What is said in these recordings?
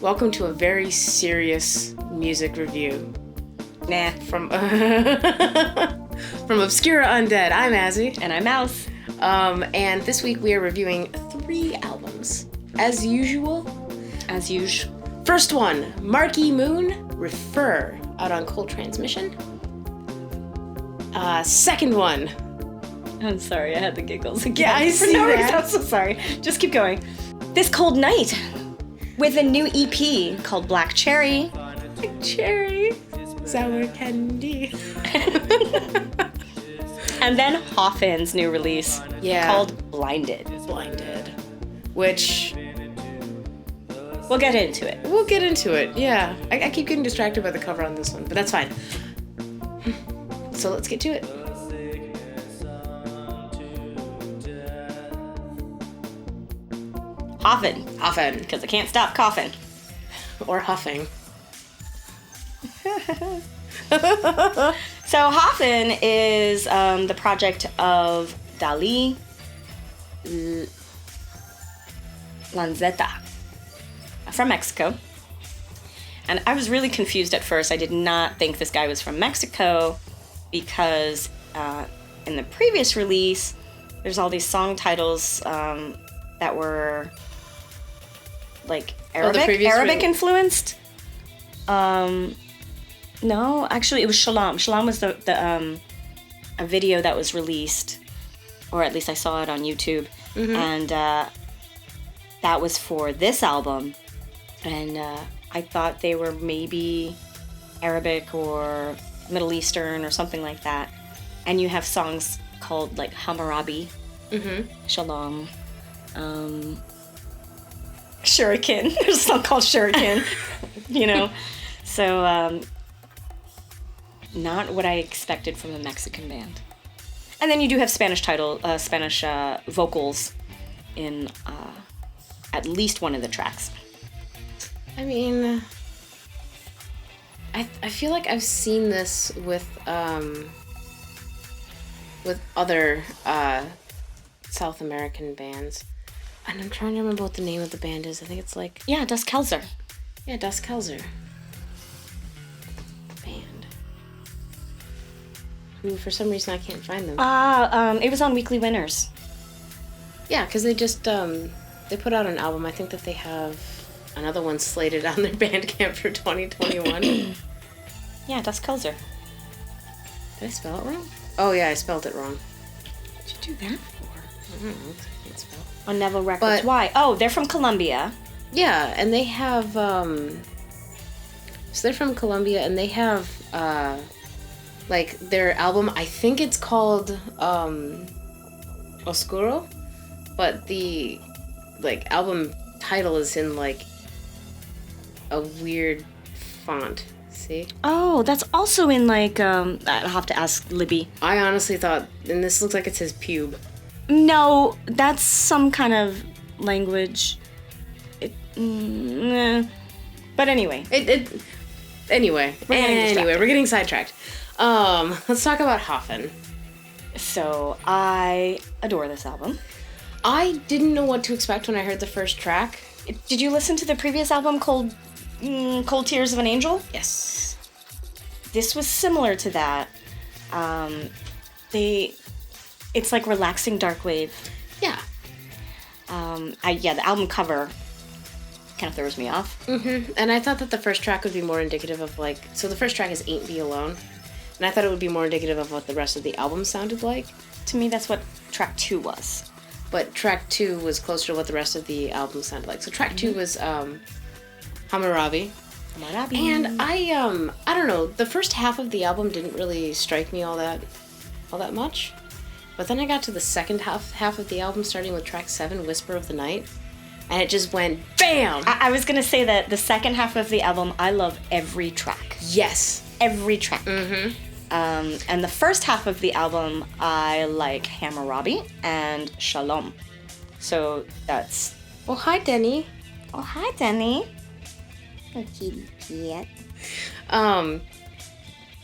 Welcome to a very serious music review. Nah. From Obscura Undead. I'm Azzy. And I'm Mouse. And this week we are reviewing 3 albums. As usual. As usual. First one, Marquee Moon, Refer, out on Cold Transmission. Second one. I'm sorry, I had the giggles again. Yeah, I see that. I'm so sorry. Just keep going. This Cold Night, with a new EP called Black Cherry. Black Cherry. Sour candy. And then Hoffen's new release, called Blinded. Blinded. Which... We'll get into it. We'll get into it, yeah. I keep getting distracted by the cover on this one, but that's fine. So let's get to it. Hoffen. Hoffen. Because I can't stop coughing. Or huffing. So Hoffen is the project of Dali Lanzetta from Mexico. And I was really confused at first. I did not think this guy was from Mexico because in the previous release, there's all these song titles that were like Arabic influenced. No, actually it was Shalom. Shalom was the a video that was released, or at least I saw it on YouTube, and that was for this album, and I thought they were maybe Arabic or Middle Eastern or something like that. And you have songs called like Hammurabi, Shalom, Shuriken. There's a song called Shuriken, you know. So not what I expected from a Mexican band. And then you do have Spanish vocals in at least one of the tracks. I mean, I feel like I've seen this with other South American bands, and I'm trying to remember what the name of the band is. I think it's like Das Kelzer. Yeah, Das Kelzer. Band. Who for some reason I can't find them. It was on Weekly Winners. Yeah, because they just they put out an album. I think that they have another one slated on their Bandcamp for 2021. Yeah, Das Kelzer. Did I spell it wrong? Oh yeah, I spelled it wrong. What'd you do that for? I don't know. I can't spell. On Neville Records. Why? Oh, they're from Colombia. Yeah, and they have so they're from Colombia, and they have like their album. I think it's called Oscuro, but the like album title is in like a weird font. See? Oh, that's also in like I'll have to ask Libby. I honestly thought, and this looks like it says pube. No, that's some kind of language. But anyway. Anyway, we're getting sidetracked. Let's talk about Hoffen. So, I adore this album. I didn't know what to expect when I heard the first track. Did you listen to the previous album called Cold Tears of an Angel? Yes. This was similar to that. It's like relaxing dark wave. Yeah. The album cover kind of throws me off. And I thought that the first track would be more indicative of like, so the first track is Ain't Be Alone, and I thought it would be more indicative of what the rest of the album sounded like. To me, that's what track 2 was. But track 2 was closer to what the rest of the album sounded like. So track 2 was Hammurabi. And I don't know, the first half of the album didn't really strike me all that much. But then I got to the second half of the album, starting with track 7, Whisper of the Night, and it just went BAM! I was gonna say that the second half of the album, I love every track. Yes. Every track. And the first half of the album, I like Hammurabi and Shalom. So that's... Oh, hi, Denny. Oh, hi, Denny. Okay, yeah.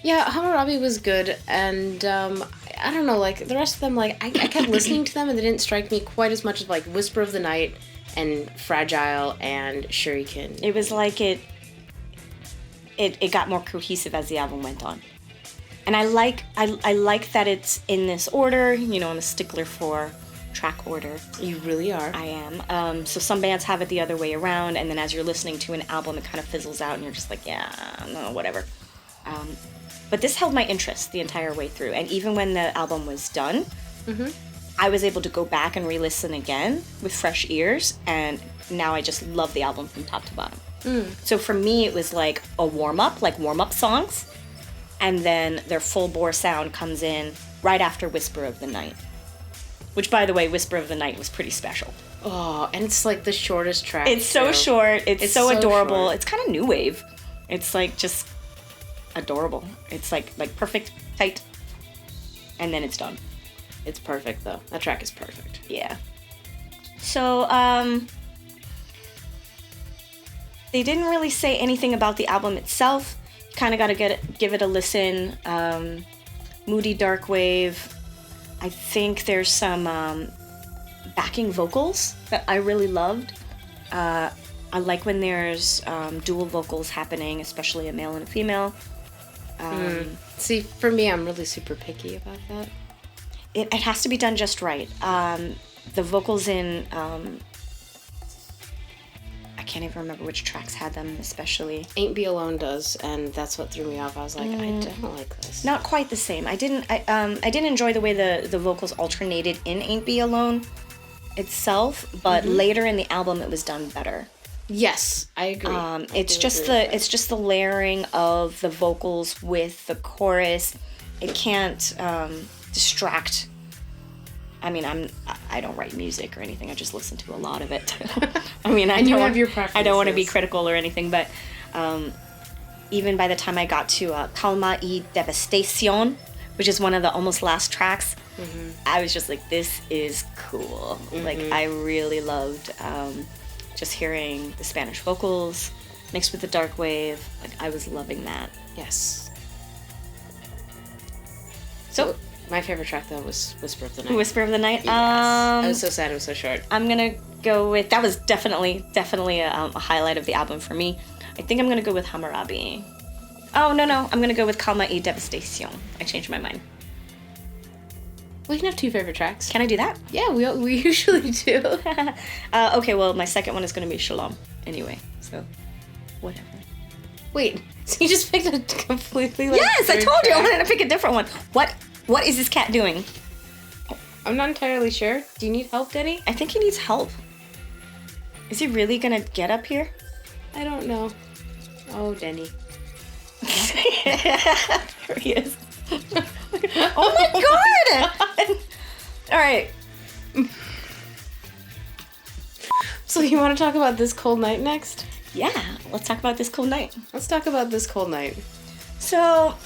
Yeah, Hammurabi was good, and I don't know, like, the rest of them, like, I kept listening to them, and they didn't strike me quite as much as, like, Whisper of the Night and Fragile and Shuriken. It was like it got more cohesive as the album went on. And I like that it's in this order. You know, I'm a stickler for track order. You really are. I am. So some bands have it the other way around, and then as you're listening to an album, it kind of fizzles out, and you're just like, yeah, no, whatever. But this held my interest the entire way through, and even when the album was done, I was able to go back and re-listen again with fresh ears, and now I just love the album from top to bottom. So for me, it was like a warm-up, like warm-up songs, and then their full-bore sound comes in right after Whisper of the Night. Which, by the way, Whisper of the Night was pretty special. Oh, and it's like the shortest track. It's so short. It's so adorable. Short. It's kind of new wave. It's like just adorable. It's like perfect, tight, and then it's done. It's perfect, though. That track is perfect. Yeah. So, they didn't really say anything about the album itself. You kind of got to give it a listen. Moody dark wave. I think there's some backing vocals that I really loved. I like when there's dual vocals happening, especially a male and a female. See, for me, I'm really super picky about that. It has to be done just right. The vocals in... I can't even remember which tracks had them, especially. Ain't Be Alone does, and that's what threw me off. I was like, I don't like this. Not quite the same. I didn't enjoy the way the vocals alternated in Ain't Be Alone itself, but later in the album it was done better. Yes, I agree. It's just the layering of the vocals with the chorus. It can't distract. I mean, I don't write music or anything. I just listen to a lot of it. I mean, I don't want to be critical or anything, but even by the time I got to Calma y Devastación, which is one of the almost last tracks, I was just like, this is cool. Like, I really loved just hearing the Spanish vocals mixed with the dark wave. Like, I was loving that. Yes. So my favorite track, though, was Whisper of the Night. Whisper of the Night? Yes. I was so sad it was so short. I'm going to go with... That was definitely a highlight of the album for me. I think I'm going to go with Hammurabi. Oh, no. I'm going to go with Calma y Devastación. I changed my mind. We can have two favorite tracks. Can I do that? Yeah, we usually do. Okay, well, my second one is going to be Shalom. Anyway, so whatever. Wait, so you just picked a completely... Yes, I told you I wanted to pick a different one. What is this cat doing? I'm not entirely sure. Do you need help, Denny? I think he needs help. Is he really gonna get up here? I don't know. Oh, Denny. There he is. Oh my god! All right. So you want to talk about This Cold Night next? Yeah, let's talk about This Cold Night. Let's talk about This Cold Night. So...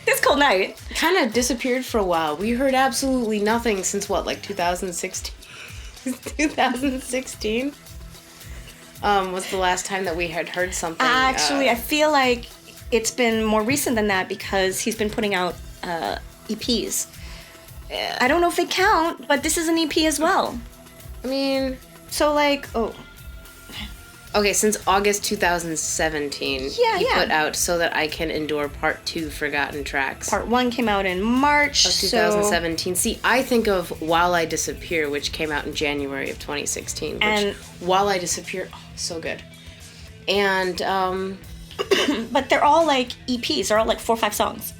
This Cold Night kind of disappeared for a while. We heard absolutely nothing since what, like 2016? 2016 was the last time that we had heard something. Actually, I feel like it's been more recent than that because he's been putting out EPs. I don't know if they count, but this is an EP as well. I mean, so like, okay, since August 2017, he put out So That I Can Endure Part 2 Forgotten Tracks. Part 1 came out in March of 2017. See, I think of While I Disappear, which came out in January of 2016. And While I Disappear, so good. And, but they're all like EPs. They're all like 4 or 5 songs.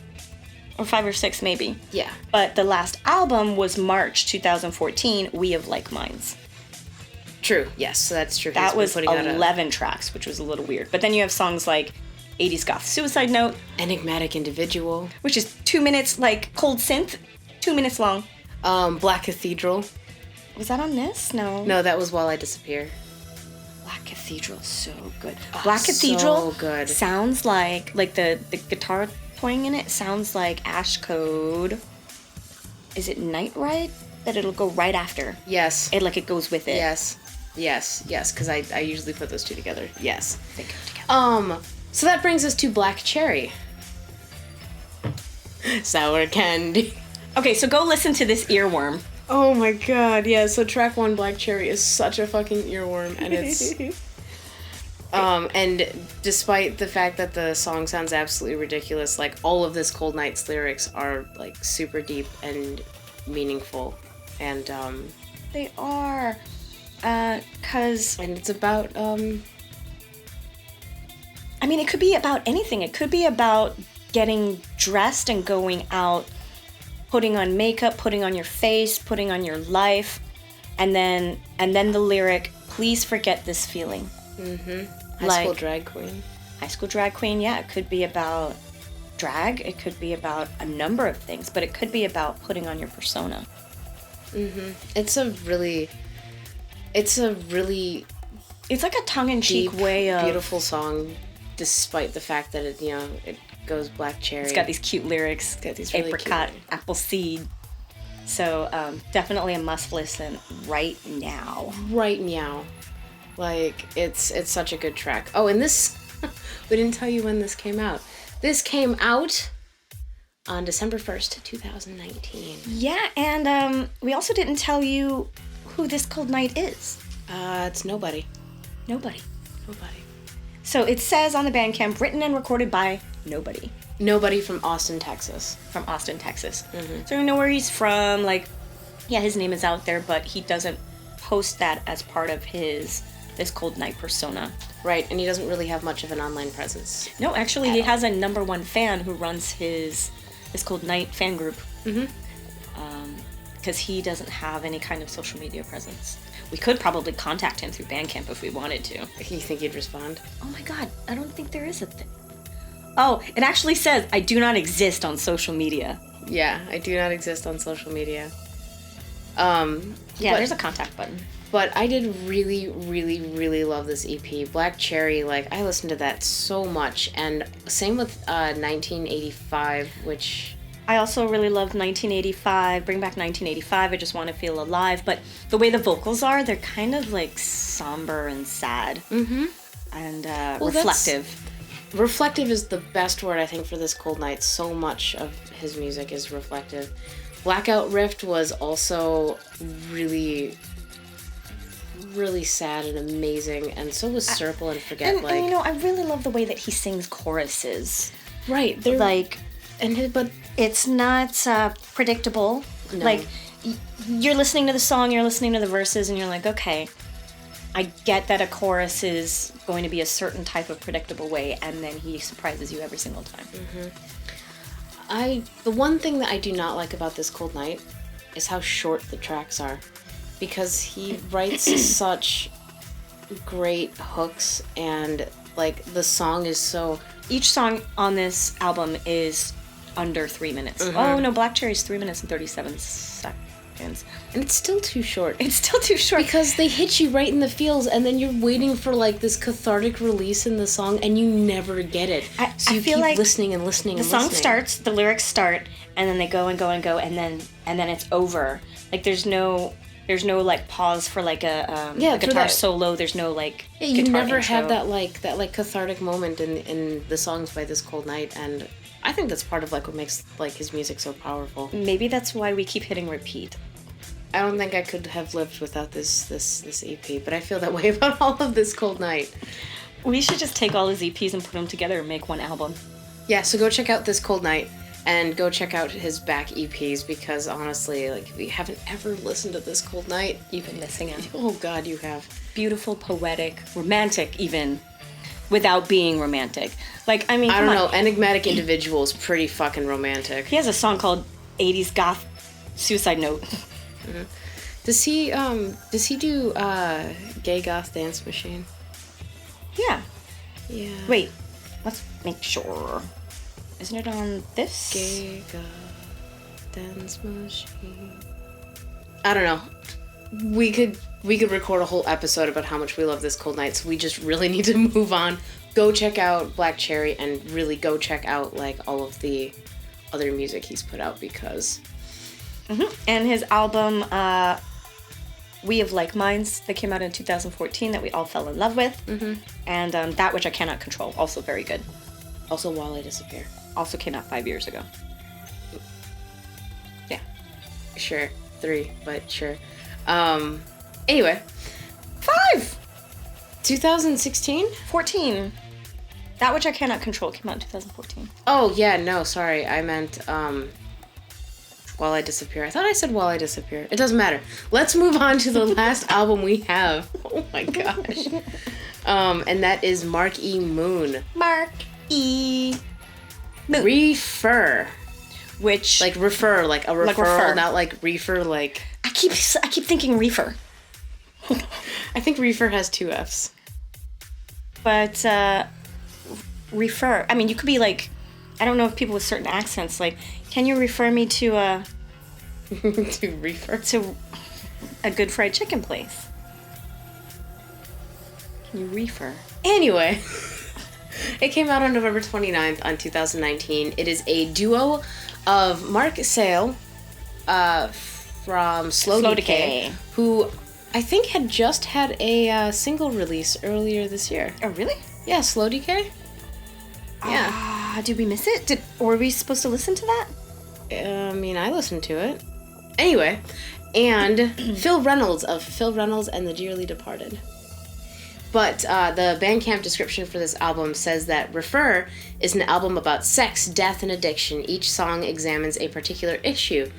Or 5 or 6 maybe. Yeah. But the last album was March 2014, We of Like Minds. True, yes, so that's true. That was 11 tracks, which was a little weird. But then you have songs like 80s Goth Suicide Note. Enigmatic Individual. Which is 2 minutes, like, cold synth. 2 minutes long. Black Cathedral. Was that on this? No. No, that was While I Disappear. Black Cathedral, so good. Black Cathedral so good. Sounds like the guitar playing in it sounds like Ash Code. Is it Night Ride? That it'll go right after. Yes. It goes with it. Yes, because I usually put those two together. Yes. They go together. So that brings us to Black Cherry. Sour candy. Okay, so go listen to this earworm. Oh my god, yeah, so track 1, Black Cherry, is such a fucking earworm, and it's... and despite the fact that the song sounds absolutely ridiculous, like, all of this Cold Night's lyrics are, like, super deep and meaningful, and, They are, 'cause... And it's about, I mean, it could be about anything. It could be about getting dressed and going out, putting on makeup, putting on your face, putting on your life, and then the lyric, please forget this feeling. High School Drag Queen. High School Drag Queen, yeah. It could be about drag. It could be about a number of things, but it could be about putting on your persona. It's a really... It's like a tongue-in-cheek deep, way of... beautiful song, despite the fact that it, it goes Black Cherry. It's got these cute lyrics. It's got these really apricot, cute... apple seed. So definitely a must listen right now. Right now. Like, it's such a good track. Oh, and this... we didn't tell you when this came out. This came out on December 1st, 2019. Yeah, and we also didn't tell you who This Cold Night is. It's nobody. Nobody. Nobody. So it says on the Bandcamp, written and recorded by nobody. Nobody from Austin, Texas. From Austin, Texas. So we know where he's from. Like, yeah, his name is out there, but he doesn't post that as part of his This Cold Night persona. Right, and he doesn't really have much of an online presence. No, actually, he has a #1 fan who runs his This Cold Night fan group. Because he doesn't have any kind of social media presence. We could probably contact him through Bandcamp if we wanted to. You think he'd respond? Oh my god, I don't think there is a thing. Oh, it actually says, I do not exist on social media. Yeah, I do not exist on social media. Yeah, there's a contact button. But I did really, really, really love this EP. Black Cherry, like, I listened to that so much. And same with 1985, which... I also really loved 1985, Bring Back 1985, I Just Want to Feel Alive. But the way the vocals are, they're kind of, like, somber and sad. And reflective. Reflective is the best word, I think, for this Cold Night. So much of his music is reflective. Blackout Rift was also really... really sad and amazing, and so was Circle and Forget. And you know, I really love the way that he sings choruses. Right, they're like, but it's not predictable. No. Like, you're listening to the song, you're listening to the verses, and you're like, okay, I get that a chorus is going to be a certain type of predictable way, and then he surprises you every single time. The one thing that I do not like about this Cold Night is how short the tracks are. Because he writes such great hooks, and, like, the song is so... Each song on this album is under 3 minutes. Oh, no, Black Cherry's 3 minutes and 37 seconds. And it's still too short. It's still too short. Because they hit you right in the feels, and then you're waiting for, like, this cathartic release in the song, and you never get it. So you feel keep like listening and listening and listening. The listening. song starts, the lyrics start, and then they go and go and go, and then it's over. Like, there's no like pause for like a guitar solo. There's no like you guitar never intro. have that cathartic moment in the songs by This Cold Night, and I think that's part of like what makes like his music so powerful. Maybe that's why we keep hitting repeat. I don't think I could have lived without this EP, but I feel that way about all of This Cold Night. We should just take all his EPs and put them together and make one album. Yeah, so go check out This Cold Night. And go check out his back EPs, because honestly, like, if you haven't ever listened to This Cold Night, You've been missing out. Oh God, you have. Beautiful, poetic, romantic even, without being romantic. Like, I mean, I don't know, Enigmatic Individual is pretty fucking romantic. He has a song called 80s Goth Suicide Note. Does he do Gay Goth Dance Machine? Yeah. Yeah. Wait, let's make sure. Isn't it on this? Gay Goth Dance Machine. I don't know. We could record a whole episode about how much we love This Cold Night, so we just really need to move on. Go check out Black Cherry, and really go check out like all of the other music he's put out, because... And his album, We Have Like Minds, that came out in 2014 that we all fell in love with. And That Which I Cannot Control, also very good. Also While I Disappear. Also came out 5 years ago. Yeah. Sure. 3, but sure. Anyway. 5! 2016? 14. That Which I Cannot Control came out in 2014. Oh, yeah, no, sorry. I meant, While I Disappear. I thought I said While I Disappear. It doesn't matter. Let's move on to the last album we have. Oh my gosh. And that is Mark E. Moon. Mark E. Moon. Refer. Which... Like refer, like a referral, like refer. not like reefer, like... I keep thinking reefer. I think reefer has 2 Fs. But, refer. I mean, you could be like... I don't know if people with certain accents, like, can you refer me to to refer? To a good fried chicken place? Can you refer? Anyway, it came out on November 29th on 2019. It is a duo of Mark Sale from Slow Decay, who I think had just had a single release earlier this year. Oh, really? Yeah, Slow Decay. Yeah. Did we miss it? Were we supposed to listen to that? I mean, I listened to it. Anyway, and Phil Reynolds of Phil Reynolds and the Dearly Departed. But the Bandcamp description for this album says that Refer is an album about sex, death, and addiction. Each song examines a particular issue.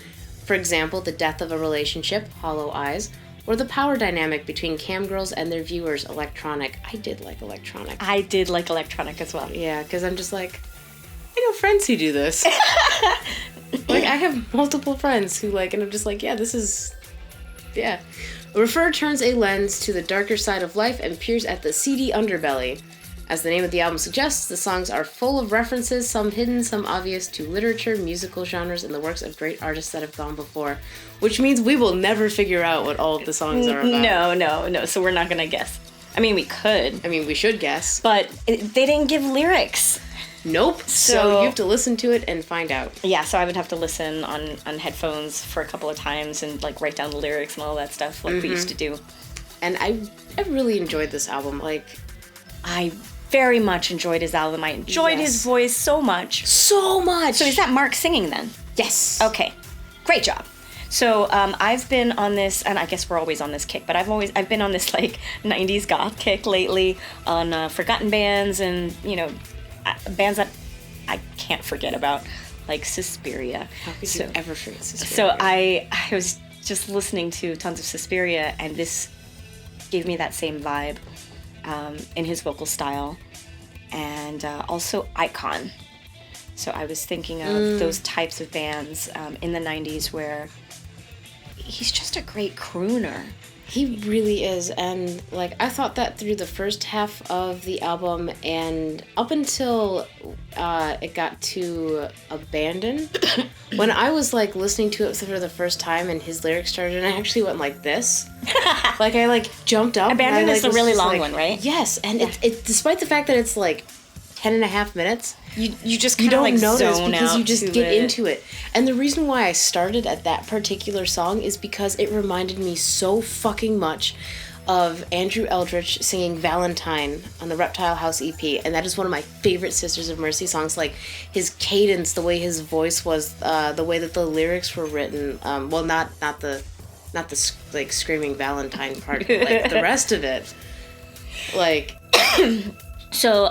For example, the death of a relationship, Hollow Eyes, or the power dynamic between camgirls and their viewers, Electronic. I did like Electronic. I did like Electronic as well. Yeah, because I'm just like, I know friends who do this. Like, I have multiple friends who like, and I'm just like, yeah, this is, yeah. Refer turns a lens to the darker side of life and peers at the seedy underbelly. As the name of the album suggests, the songs are full of references, some hidden, some obvious, to literature, musical genres, and the works of great artists that have gone before. Which means we will never figure out what all of the songs are about. No. So we're not going to guess. I mean, we could. I mean, we should guess. But they didn't give lyrics. Nope. So you have to listen to it and find out. Yeah, so I would have to listen on headphones for a couple of times and like write down the lyrics and all that stuff like we used to do. And I really enjoyed this album. Like, I very much enjoyed his album. I enjoyed his voice so much. So much! So is that Mark singing then? Yes. Okay. Great job. So I've been on this, and I guess we're always on this kick, but I've been on this like 90s goth kick lately on forgotten bands and, you know, bands that I can't forget about, like Suspiria. How could you ever forget Suspiria? So I was just listening to tons of Suspiria, and this gave me that same vibe in his vocal style, and also Icon. So I was thinking of those types of bands in the 90s where he's just a great crooner. He really is, and like I thought that through the first half of the album, and up until it got to Abandon, when I was like listening to it for the first time and his lyrics started, and I actually went like this, like I like jumped up. Abandon is the really long one, right? Yes, and it despite the fact that it's like 10.5 minutes, you just you kind of don't like notice zone because out you just to get it. into it. And the reason why I started at that particular song is because it reminded me so fucking much of Andrew Eldritch singing Valentine on the Reptile House EP, and that is one of my favorite Sisters of Mercy songs. Like his cadence, the way his voice was, the way that the lyrics were written. Well, not the like screaming Valentine part, but like the rest of it. Like So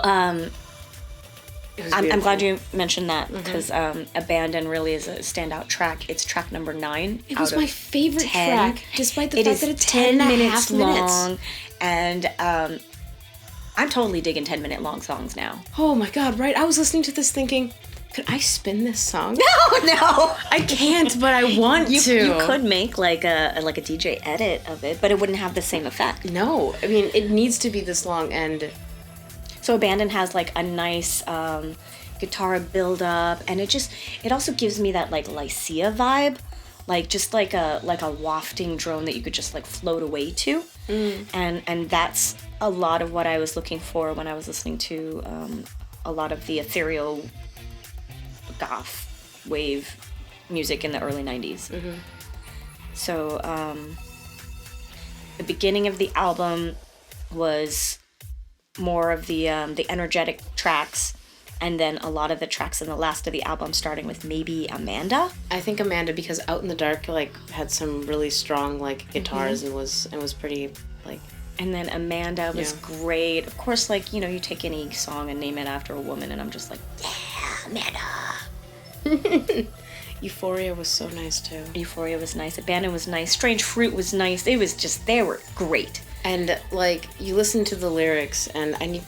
I'm glad you mentioned that because Abandon really is a standout track. It's track number 9. It was my favorite 10. track, despite the It fact is that it's 10 minutes long, and I'm totally digging 10-minute long songs now. Oh my god, right? I was listening to this thinking, could I spin this song? No, I can't, but I want to. You could make like a DJ edit of it, but it wouldn't have the same effect. No, I mean, it needs to be this long, and so Abandon has like a nice guitar build up, and it also gives me that like Lycia vibe, like just like a wafting drone that you could just like float away to, and that's a lot of what I was looking for when I was listening to a lot of the ethereal goth wave music in the early 90s. So the beginning of the album was more of the energetic tracks, And then a lot of the tracks in the last of the album, starting with maybe Amanda. I think Amanda, because Out in the Dark like had some really strong like guitars and was pretty like. And then Amanda was great. Of course, like, you know, you take any song and name it after a woman, and I'm just like, yeah, Amanda. Euphoria was so nice too. Euphoria was nice. Abandon was nice. Strange Fruit was nice. It was just, they were great. And like you listen to the lyrics, and I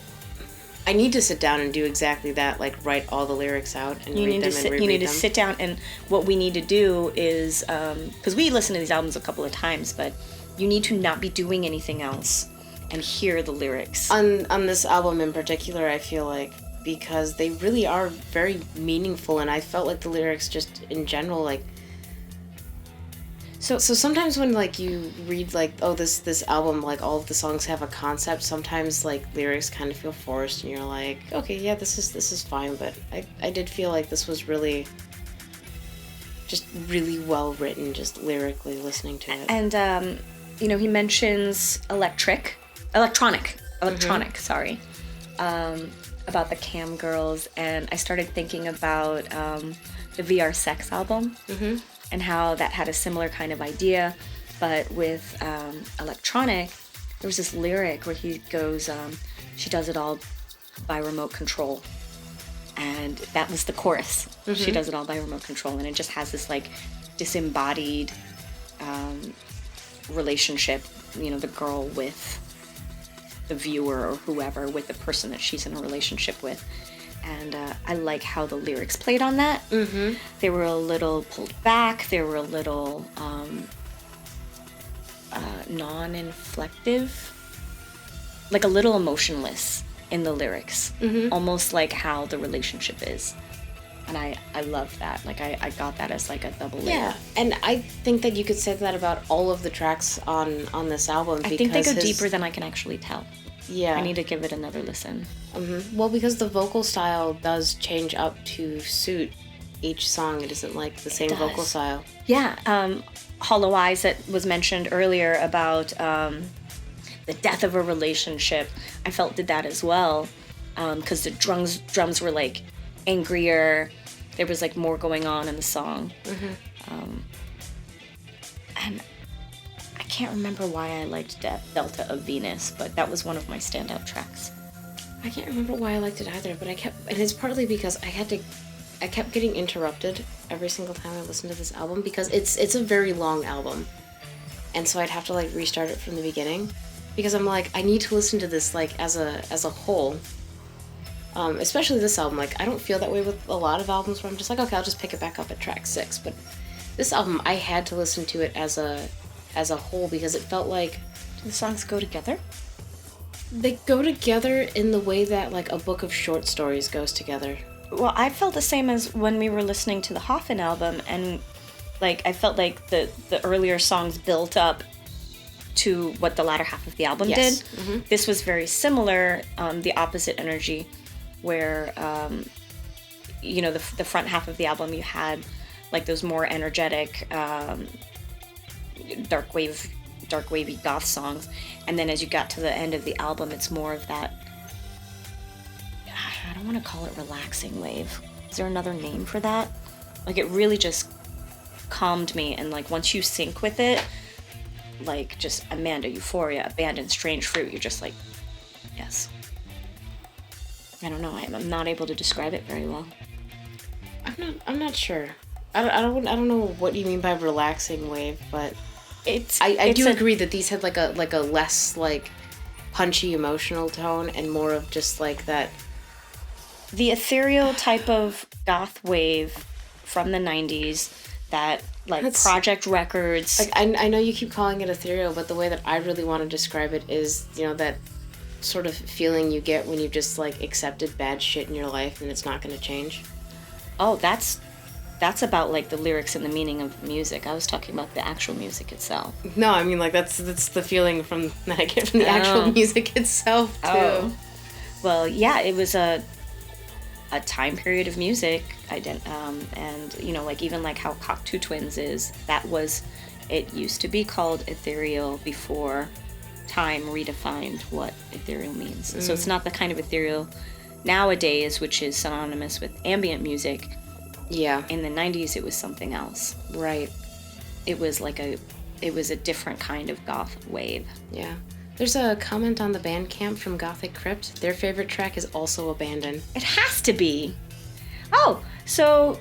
need to sit down and do exactly that, like write all the lyrics out and read them and reread them. You need to sit down, and what we need to do is, because we listen to these albums a couple of times, but you need to not be doing anything else and hear the lyrics. On this album in particular, I feel like, because they really are very meaningful, and I felt like the lyrics just in general, like, so sometimes when like you read like, oh, this album, like all of the songs have a concept, sometimes like lyrics kind of feel forced and you're like, okay, yeah, this is fine, but I did feel like this was really just really well written, just lyrically listening to it. And you know, he mentions electronic, sorry, about the cam girls, and I started thinking about the VR Sex album. And how that had a similar kind of idea, but with electronic, there was this lyric where he goes, she does it all by remote control, and that was the chorus. She does it all by remote control, and it just has this like disembodied relationship, you know, the girl with the viewer or whoever, with the person that she's in a relationship with. And I like how the lyrics played on that. They were a little pulled back. They were a little non-inflective, like a little emotionless in the lyrics, almost like how the relationship is. And I love that. Like I got that as like a double layer. Yeah, and I think that you could say that about all of the tracks on this album. I think they go deeper than I can actually tell. Yeah. I need to give it another listen. Well, because the vocal style does change up to suit each song. It isn't like the same vocal style. Yeah. Hollow Eyes that was mentioned earlier about the death of a relationship, I felt did that as well. Because the drums were like angrier. There was like more going on in the song. And I can't remember why I liked Delta of Venus, but that was one of my standout tracks. I can't remember why I liked it either, but and it's partly because I kept getting interrupted every single time I listened to this album, because it's a very long album, and so I'd have to like restart it from the beginning, because I'm like, I need to listen to this like as a whole. Especially this album, like I don't feel that way with a lot of albums where I'm just like, okay, I'll just pick it back up at track 6, but this album I had to listen to it as a whole, because it felt like, do the songs go together? They go together in the way that like a book of short stories goes together. Well, I felt the same as when we were listening to the Hoffen album, and like I felt like the earlier songs built up to what the latter half of the album did. This was very similar, the opposite energy, where you know, the front half of the album you had like those more energetic dark wavy goth songs, and then as you got to the end of the album, it's more of that, I don't want to call it relaxing wave. Is there another name for that? Like it really just calmed me, and like once you sync with it, like just Amanda, Euphoria, Abandon, Strange Fruit, you're just like, yes. I don't know, I'm not able to describe it very well. I'm not sure. I don't know what you mean by relaxing wave, but I do agree that these had like a less like punchy emotional tone and more of just like that, the ethereal type of goth wave from the 90s that like Project Records. Like I know you keep calling it ethereal, but the way that I really want to describe it is, you know, that sort of feeling you get when you've just like accepted bad shit in your life and it's not going to change. Oh, that's about like the lyrics and the meaning of music. I was talking about the actual music itself. No, I mean like that's the feeling that I get from the actual music itself too. Oh. Well, yeah, it was a time period of music, and you know, like even like how Cocteau Twins is, it used to be called ethereal before time redefined what ethereal means. So it's not the kind of ethereal nowadays, which is synonymous with ambient music. Yeah. In the 90s, it was something else. Right. It was a different kind of goth wave. Yeah. There's a comment on the Bandcamp from Gothic Crypt. Their favorite track is also Abandon. It has to be. Oh, so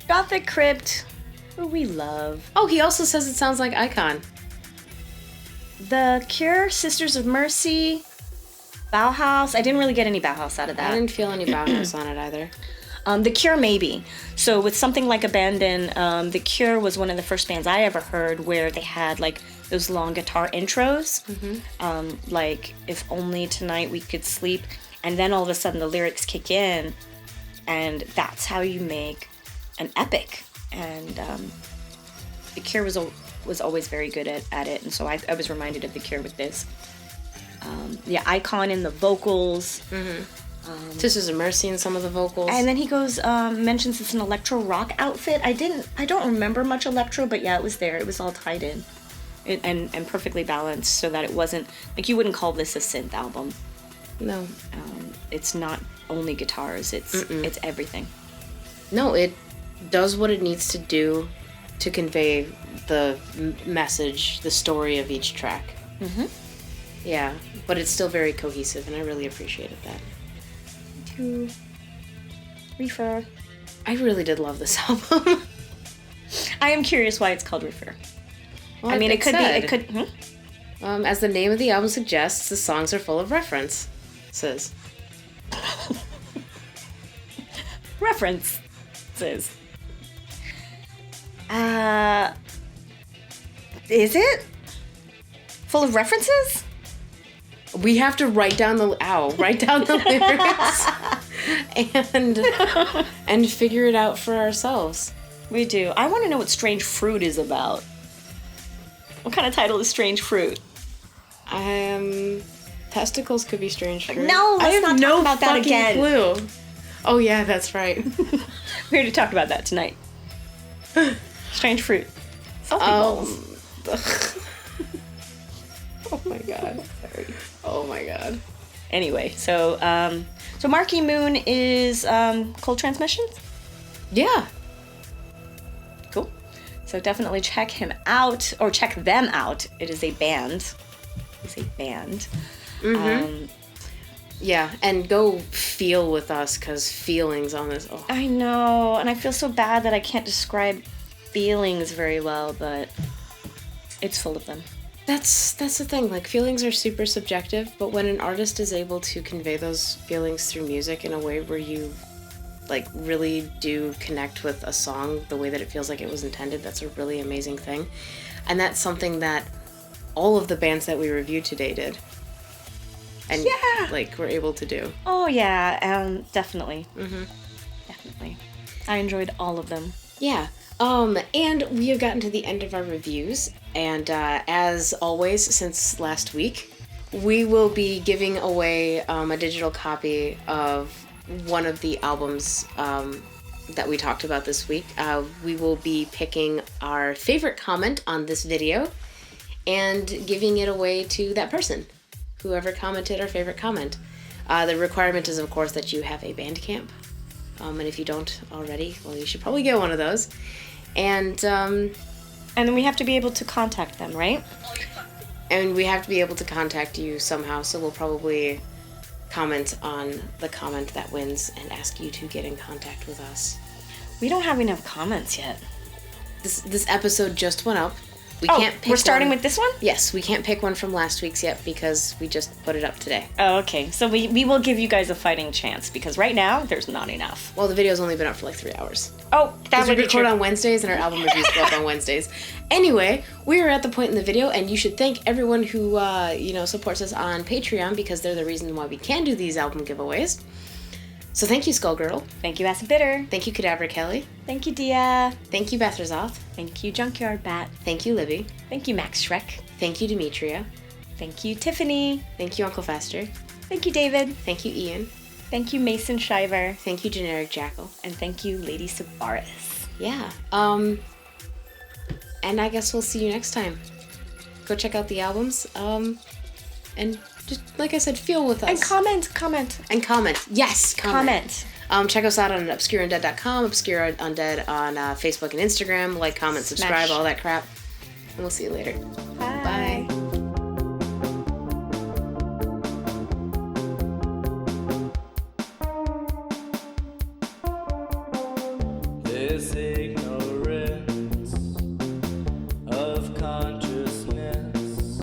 Gothic Crypt, who we love. Oh, he also says it sounds like Icon. The Cure, Sisters of Mercy, Bauhaus. I didn't really get any Bauhaus out of that. I didn't feel any Bauhaus on it either. The Cure, maybe. So with something like Abandon, The Cure was one of the first bands I ever heard where they had like those long guitar intros, like If Only Tonight We Could Sleep, and then all of a sudden the lyrics kick in, and that's how you make an epic. And The Cure was always very good at it, and so I was reminded of The Cure with this. Icon in the vocals. Sisters of Mercy in some of the vocals. And then he goes, mentions it's an electro rock outfit. I don't remember much electro, but yeah, it was there. It was all tied in. And perfectly balanced so that it wasn't, like, you wouldn't call this a synth album. No. It's not only guitars, it's everything. No, it does what it needs to do to convey the message, the story of each track. Mm-hmm. Yeah, but it's still very cohesive, and I really appreciated that. To Reefer. I really did love this album. I am curious why it's called Reefer. Well, I mean, it could be. It could. As the name of the album suggests, the songs are full of references. References. Is it full of references? We have to write down the lyrics and figure it out for ourselves. We do. I want to know what Strange Fruit is about. What kind of title is Strange Fruit? Testicles could be strange fruit. No, let's not talk about that again. Clue. Oh yeah, that's right. We already talked about that tonight. Strange Fruit. Oh my god. Sorry. Oh my god. Anyway, so Marky Moon is Cold Transmissions? Yeah. Cool. So definitely check him out, or check them out. It is a band. It's a band. Mm-hmm. Yeah, and go feel with us, because feelings on this. Oh. I know, and I feel so bad that I can't describe feelings very well, but it's full of them. That's the thing. Like, feelings are super subjective, but when an artist is able to convey those feelings through music in a way where you, like, really do connect with a song the way that it feels like it was intended, that's a really amazing thing. And that's something that all of the bands that we reviewed today did. And, like, we're able to do. Oh, yeah, definitely. Mm-hmm. Definitely. I enjoyed all of them. Yeah. And we have gotten to the end of our reviews, and as always, since last week, we will be giving away a digital copy of one of the albums that we talked about this week. We will be picking our favorite comment on this video and giving it away to that person, whoever commented our favorite comment. The requirement is, of course, that you have a Bandcamp. And if you don't already, well, you should probably get one of those. And then we have to be able to contact them, right? And we have to be able to contact you somehow, so we'll probably comment on the comment that wins and ask you to get in contact with us. We don't have enough comments yet. This episode just went up. We can't pick we're starting one. with this one? Yes, we can't pick one from last week's yet because we just put it up today. Oh, okay. So we will give you guys a fighting chance because right now there's not enough. Well, the video's only been up for like 3 hours. Oh, that would we be record true. on Wednesdays and our album reviews go up on Wednesdays. Anyway, we are at the point in the video, and you should thank everyone who supports us on Patreon because they're the reason why we can do these album giveaways. So thank you, Skullgirl. Thank you, Acid Bitter. Thank you, Cadaver Kelly. Thank you, Dia. Thank you, Beth Razoth. Thank you, Junkyard Bat. Thank you, Libby. Thank you, Max Shrek. Thank you, Demetria. Thank you, Tiffany. Thank you, Uncle Fester. Thank you, David. Thank you, Ian. Thank you, Mason Shiver. Thank you, Generic Jackal. And thank you, Lady Savaris. Yeah. And I guess we'll see you next time. Go check out the albums. And just like I said, feel with us. And comment. And comment. Yes, Comment. Check us out on obscureundead.com, Obscure Undead on Facebook and Instagram. Like, comment, subscribe, all that crap. And we'll see you later. Bye. Bye. This is